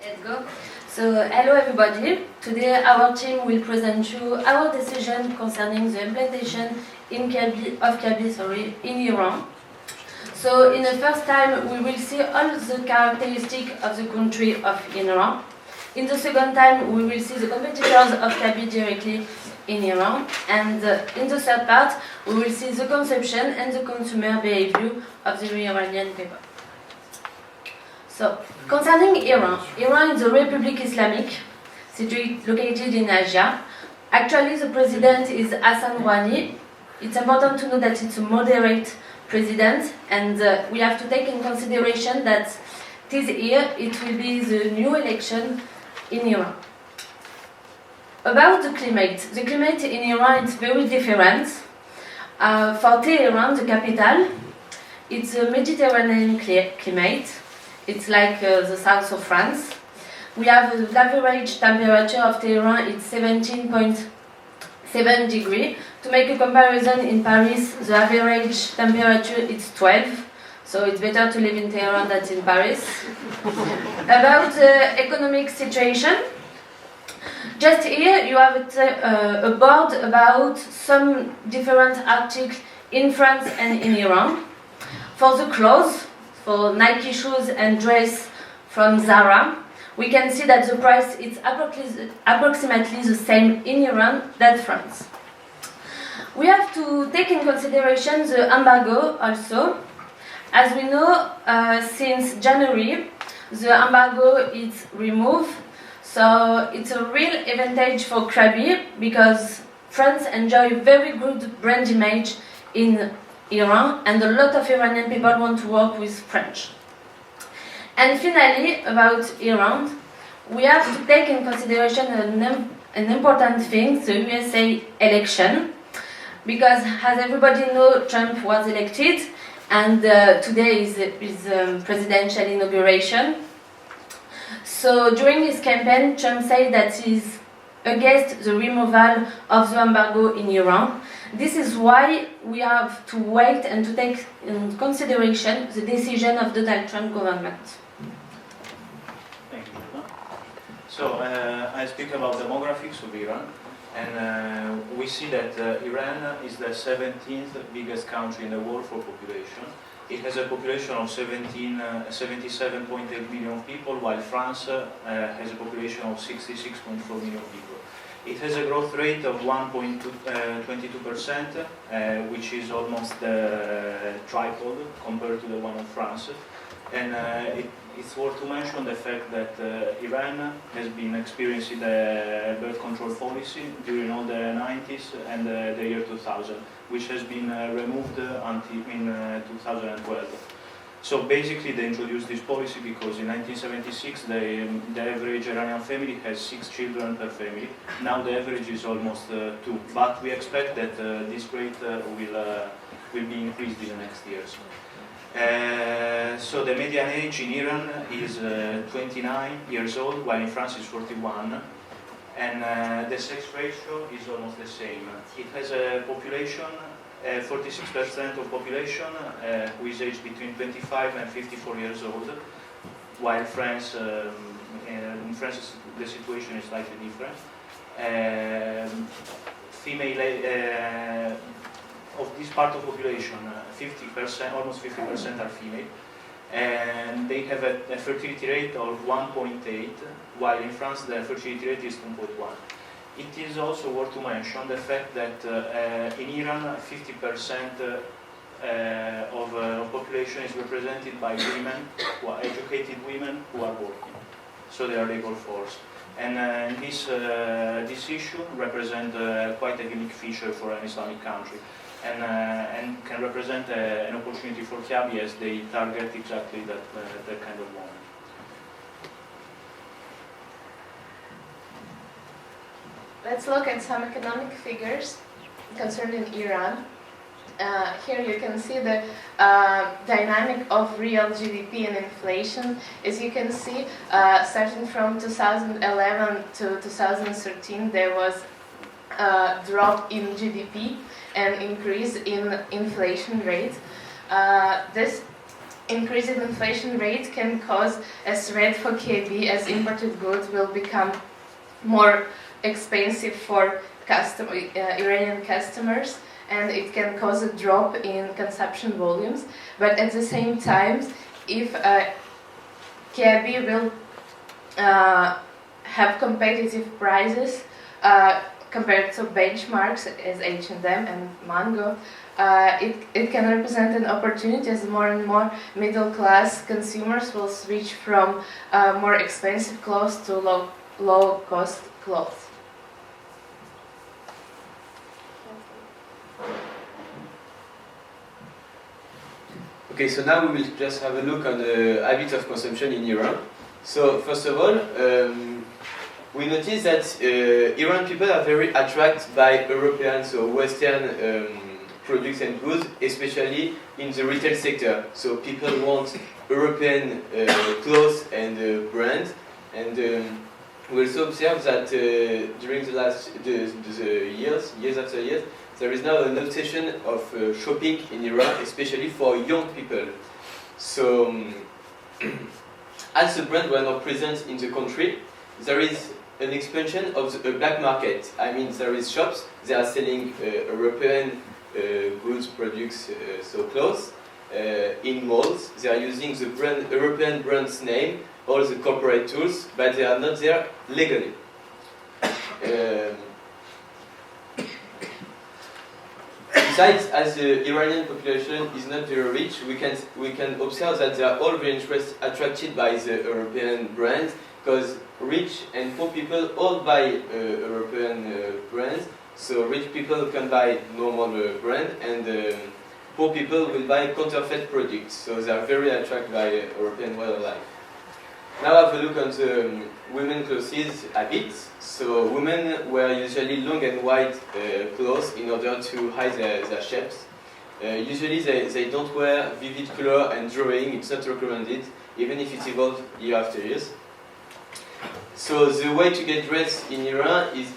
Let's go. So, hello everybody. Today our team will present you our decision concerning the implementation in Kiabi in Iran. So, in the first time, we will see all the characteristics of the country of Iran. In the second time, we will see the competitors of Kiabi directly in Iran. And in the third part, we will see the conception and the consumer behavior of the Iranian people. So, concerning Iran, Iran is a Republic Islamic located in Asia. Actually, the president is Hassan Rouhani. It's important to know that it's a moderate president, and we have to take in consideration that this year it will be the new election in Iran. About the climate in Iran is very different. For Tehran, the capital, it's a Mediterranean climate. It's like the south of France. We have the average temperature of Tehran, it's 17.7 degrees. To make a comparison, in Paris, the average temperature is 12. So it's better to live in Tehran than in Paris. About the economic situation, just here you have a board about some different articles in France and in Iran. For the clothes, for Nike shoes and dress from Zara, we can see that the price is approximately the same in Iran than France. We have to take in consideration the embargo also. As we know, since January, the embargo is removed. So it's a real advantage for Kiabi because France enjoys very good brand image in Iran, and a lot of Iranian people want to work with French. And finally, about Iran, we have to take in consideration an important thing, the USA election, because as everybody knows, Trump was elected, and today is presidential inauguration. So during his campaign, Trump said that he's against the removal of the embargo in Iran. This is why we have to wait and to take in consideration the decision of the Donald Trump government. Thank you. So I speak about demographics of Iran, and we see that Iran is the 17th biggest country in the world for population. It has a population of 77.8 million people, while France has a population of 66.4 million people. It has a growth rate of 1.22%, which is almost tripled compared to the one of France. And it's worth to mention the fact that Iran has been experiencing the birth control policy during all the 90s and the year 2000, which has been removed until in 2012. So basically they introduced this policy because in 1976 the average Iranian family has 6 children per family. Now the average is almost 2, but we expect that this rate will be increased in the next years. So the median age in Iran is 29 years old, while in France is 41, and the sex ratio is almost the same. It has a population, 46% of population who is aged between 25 and 54 years old, while in France the situation is slightly different. Of this part of population, 50%, almost 50% are female, and they have a fertility rate of 1.8, while in France the fertility rate is 2.1. It is also worth to mention the fact that in Iran 50% of population is represented by women, who are educated women who are working, so they are labor force. And this issue represents quite a unique feature for an Islamic country, and can represent an opportunity for Kiabi as they target exactly that kind of woman. Let's look at some economic figures concerning Iran. Here you can see the dynamic of real GDP and inflation. As you can see, starting from 2011 to 2013, there was a drop in GDP and increase in inflation rate. This increasing inflation rate can cause a threat for Kiabi, as imported goods will become more expensive for Iranian customers, and it can cause a drop in consumption volumes. But at the same time, if Kiabi will have competitive prices compared to benchmarks as H&M and Mango, it can represent an opportunity, as more and more middle-class consumers will switch from more expensive clothes to low-cost clothes. Okay, so now we will just have a look on the habits of consumption in Iran. So first of all, we notice that Iran people are very attracted by European, so Western products and goods, especially in the retail sector. So people want European clothes and brands, and we also observe that during the last years after years, there is now an obsession of shopping in Iran, especially for young people. So, as the brands were not present in the country, there is an expansion of the black market. I mean, there is shops, they are selling European goods, products, so clothes, in malls. They are using the European brand's name, all the corporate tools, but they are not there legally. Besides, as the Iranian population is not very rich, we can observe that they are all very attracted by the European brands, because rich and poor people all buy European brands. So rich people can buy normal brand, and poor people will buy counterfeit products. So they are very attracted by European way of life. Now have a look on the women clothes habits. So women wear usually long and wide clothes in order to hide their shapes. Usually they don't wear vivid color and drawing, it's not recommended, even if it's evolved year after year. So the way to get dressed in Iran is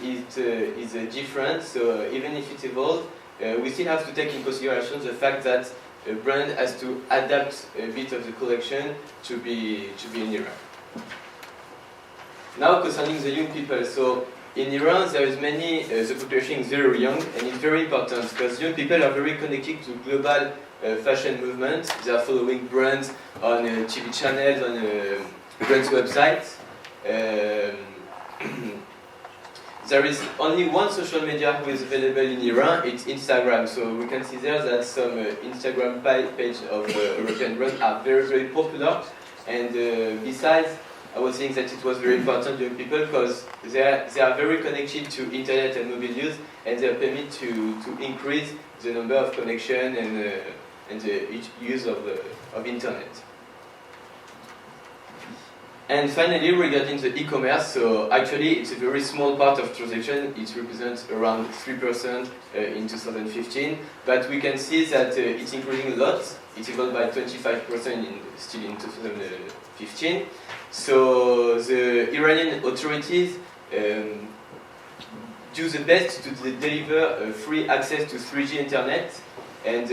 different, so even if it's evolved, we still have to take in consideration the fact that a brand has to adapt a bit of the collection to be in Iran. Now concerning the young people, so in Iran there is the population is very young, and it's very important because young people are very connected to global fashion movement. They are following brands on TV channels, on brands' websites. There is only one social media who is available in Iran, it's Instagram. So we can see there that some Instagram page of European brands are very, very popular. And besides, I was saying that it was very important to young people because they are very connected to internet and mobile use, and they permit to increase the number of connection and the use of internet. And finally, regarding the e-commerce, so actually it's a very small part of transaction. It represents around 3% in 2015, but we can see that it's increasing a lot. It evolved by 25% still in 2015. So the Iranian authorities do the best to deliver free access to 3G internet, and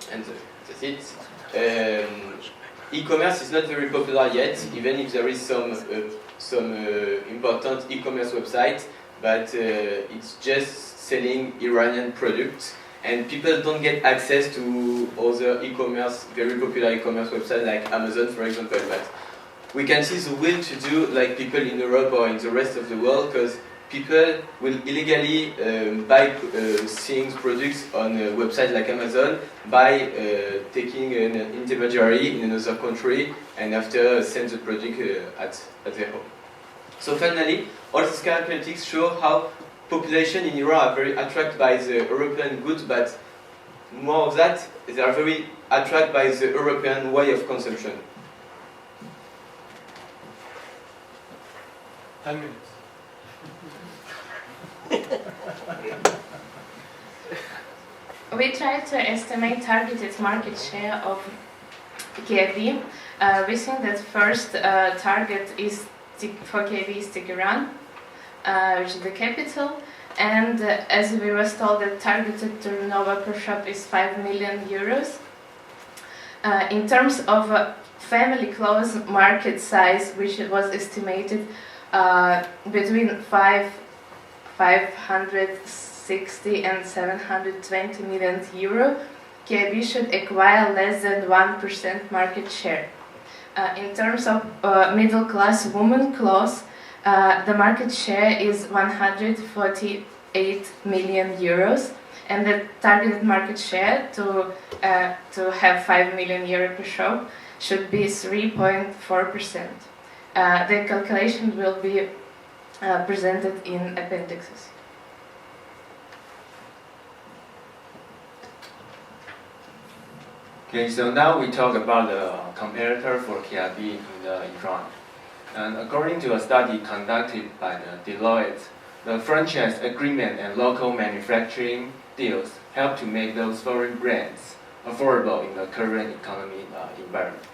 that's it. E-commerce is not very popular yet, even if there is some important e-commerce websites, but it's just selling Iranian products, and people don't get access to other e-commerce, very popular e-commerce websites like Amazon, for example. But we can see the will to do like people in Europe or in the rest of the world, because people will illegally buy things, products on a website like Amazon by taking an intermediary in another country and after send the product at their home. So finally, all these characteristics show how population in Iran are very attracted by the European goods, but more of that, they are very attracted by the European way of consumption. 10 minutes. We try to estimate targeted market share of Kiabi. We think that first target is for Kiabi is Tehran, which is the capital, and as we were told, the targeted turnover per shop is 5 million euros. In terms of family clothes market size, which was estimated between 560 and 720 million euro, Kiabi should acquire less than 1% market share. In terms of middle-class women clothes, the market share is 148 million euros, and the targeted market share to have 5 million euro per shop should be 3.4%. The calculation will be presented in appendixes. Okay, so now we talk about the competitor for Kiabi in Iran. And according to a study conducted by the Deloitte, the franchise agreement and local manufacturing deals help to make those foreign brands affordable in the current economic environment.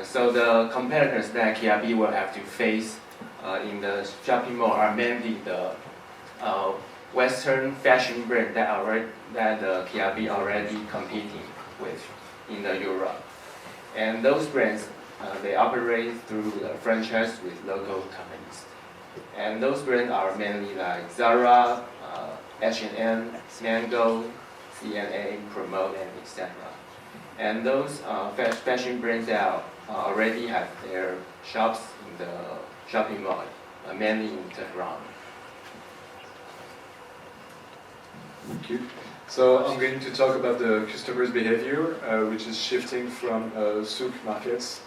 So the competitors that Kiabi will have to face in the shopping mall are mainly the Western fashion brand that Kiabi already competing with in the Europe. And those brands, they operate through the franchise with local companies. And those brands are mainly like Zara, H&M, Mango, CNA, Promote, and etc. And those fashion brands that already have their shops in the shopping mall, mainly in Tehran. Thank you. So I'm going to talk about the customer's behavior, which is shifting from souk markets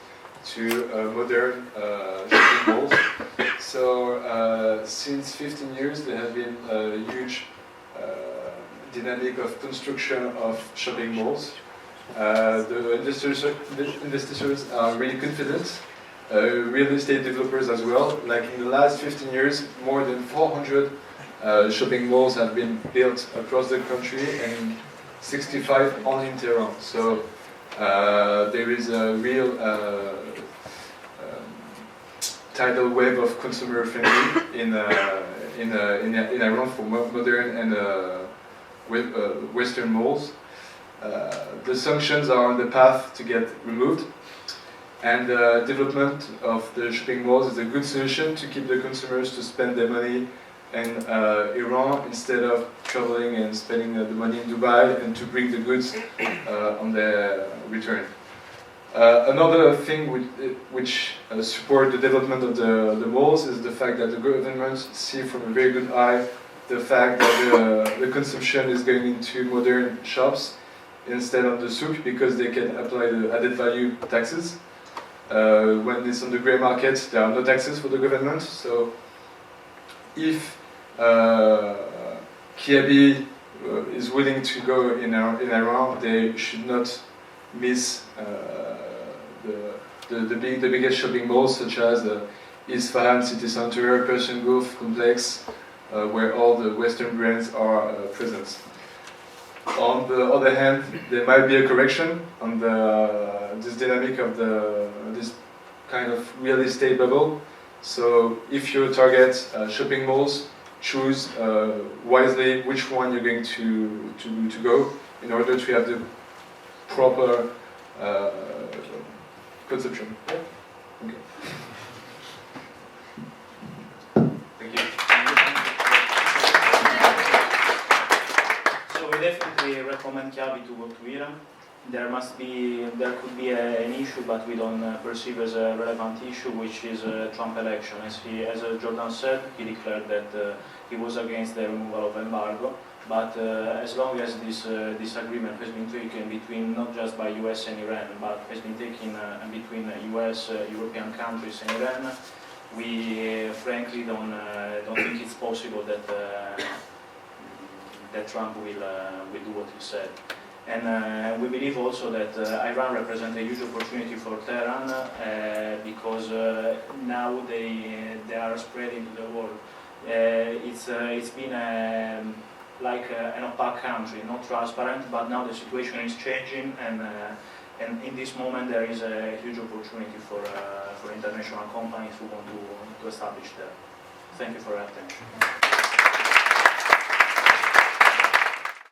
to modern shopping malls. So since 15 years, there have been a huge dynamic of construction of shopping malls. The investors are really confident. Real estate developers as well. Like in the last 15 years, more than 400 shopping malls have been built across the country, and 65 only in Tehran. So there is a real tidal wave of consumer friendly in Iran for modern and Western malls. The sanctions are on the path to get removed, and the development of the shopping malls is a good solution to keep the consumers to spend their money in Iran instead of traveling and spending the money in Dubai and to bring the goods on their return. Another thing which support the development of the malls is the fact that the government see from a very good eye the fact that the consumption is going into modern shops instead of the souk, because they can apply the added value taxes. When it's on the grey market, there are no taxes for the government. So if Kiabi is willing to go in Iran, they should not miss the biggest shopping malls, such as Isfahan City Center, Persian Gulf Complex, where all the Western brands are present. On the other hand, there might be a correction on this dynamic of this kind of real estate bubble. So if you target shopping malls, choose wisely which one you're going to go in order to have the proper consumption. Yeah? Okay. Thank you. So we definitely recommend Kiabi to go to Iran. There could be an issue, but we don't perceive as a relevant issue, which is Trump election. As Jordan said, he declared that he was against the removal of embargo. But as long as this agreement has been taken between not just by US and Iran, but has been taken between US, European countries and Iran, we frankly don't think it's possible that Trump will do what he said. And we believe also that Iran represents a huge opportunity for Tehran because now they are spreading to the world. It's been like an opaque country, not transparent, but now the situation is changing, and in this moment there is a huge opportunity for international companies who want to establish there. Thank you for your attention.